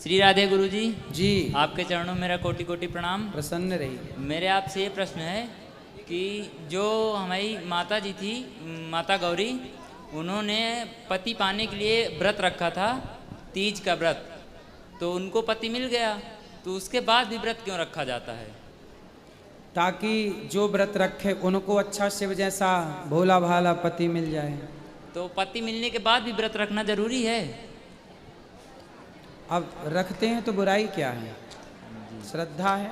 श्री राधे गुरु जी। जी आपके चरणों में मेरा कोटि कोटि प्रणाम। प्रसन्न रहिए। मेरे आपसे ये प्रश्न है कि जो हमारी माता जी थी, माता गौरी, उन्होंने पति पाने के लिए व्रत रखा था, तीज का व्रत, तो उनको पति मिल गया, तो उसके बाद भी व्रत क्यों रखा जाता है? ताकि जो व्रत रखे उनको अच्छा शिव जैसा भोला भाला पति मिल जाए। तो पति मिलने के बाद भी व्रत रखना जरूरी है? अब रखते हैं तो बुराई क्या है, श्रद्धा है,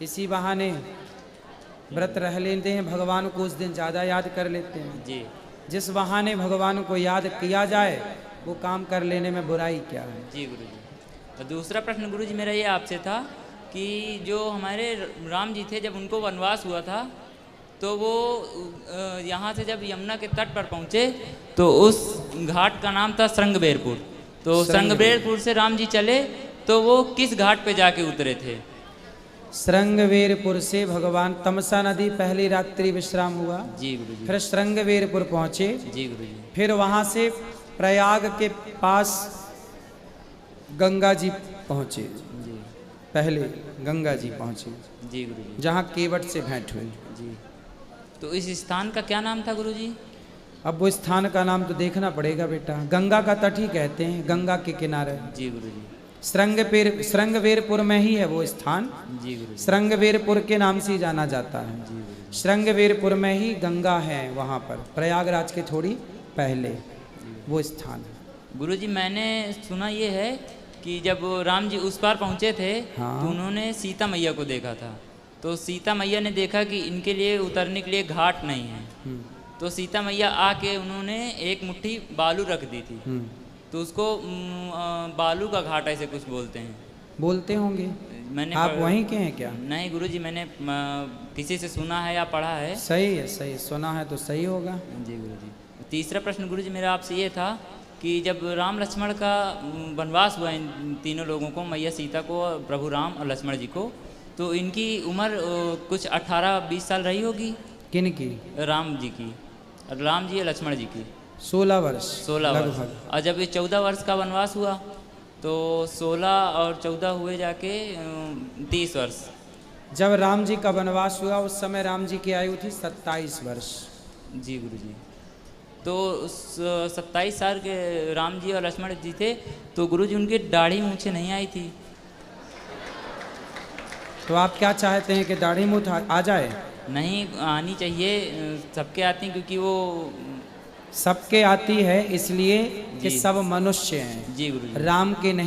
इसी बहाने व्रत रह लेते हैं, भगवान को उस दिन ज़्यादा याद कर लेते हैं जी। जिस बहाने भगवान को याद किया जाए वो काम कर लेने में बुराई क्या है। जी गुरु जी। तो दूसरा प्रश्न गुरु जी मेरा ये आपसे था कि जो हमारे राम जी थे, जब उनको वनवास हुआ था, तो वो यहाँ से जब यमुना के तट पर पहुँचे तो उस घाट का नाम था श्रृंगबेरपुर। तो श्रृंगबेरपुर से राम जी चले तो वो किस घाट पे जाके उतरे थे? श्रृंगबेरपुर से भगवान तमसा नदी पहली रात्रि विश्राम हुआ। जी गुरु जी। फिर श्रृंगबेरपुर पहुँचे। जी गुरु जी। फिर वहाँ से प्रयाग के पास गंगा जी पहुँचे। जी। पहले गंगा जी पहुँचे। जी गुरु जी। जहाँ केवट से भेंट हुई। जी। तो इस स्थान का क्या नाम था गुरु जी? अब वो स्थान का नाम तो देखना पड़ेगा बेटा, गंगा का तट ही कहते हैं, गंगा के किनारे। जी गुरु जी। श्रृंगबेरपुर में ही है वो स्थान। जी गुरु जी। श्रृंगबेरपुर के नाम से ही जाना जाता है। जी गुरु जी। श्रृंगबेरपुर में ही गंगा है, वहाँ पर प्रयागराज के थोड़ी पहले वो स्थान है। गुरु जी, मैंने सुना ये है कि जब राम जी उस पार पहुँचे थे, हाँ। तो उन्होंने सीता मैया को देखा था। तो सीता मैया ने देखा कि इनके लिए उतरने के लिए घाट नहीं है, तो सीता मैया आके उन्होंने एक मुट्ठी बालू रख दी थी। तो उसको बालू का घाट ऐसे कुछ बोलते हैं। बोलते होंगे। मैंने आप वहीं के हैं क्या? नहीं गुरुजी, मैंने किसी से सुना है या पढ़ा है। सही है, सही सुना है तो सही होगा। जी गुरुजी। तीसरा प्रश्न गुरुजी मेरा आपसे ये था कि जब राम लक्ष्मण का वनवास हुआ, इन तीनों लोगों को, मैया सीता को, प्रभु राम और लक्ष्मण जी को, तो इनकी उम्र कुछ 18-20 साल रही होगी। किन की? राम जी की, राम जी या लक्ष्मण जी की? 16 वर्ष। 16 वर्ष। और जब ये 14 वर्ष का वनवास हुआ तो 16 और 14 हुए जाके 30 वर्ष। जब राम जी का वनवास हुआ उस समय राम जी की आयु थी 27 वर्ष। जी गुरु जी। तो 27 साल के राम जी और लक्ष्मण जी थे, तो गुरु जी उनकी दाढ़ी मूछें नहीं आई थी। तो आप क्या चाहते हैं कि दाढ़ी मूछ आ जाए? नहीं आनी चाहिए, सबके आती हैं, क्योंकि वो सबके आती है इसलिए कि सब मनुष्य हैं। जी गुरु जी। राम के नहीं।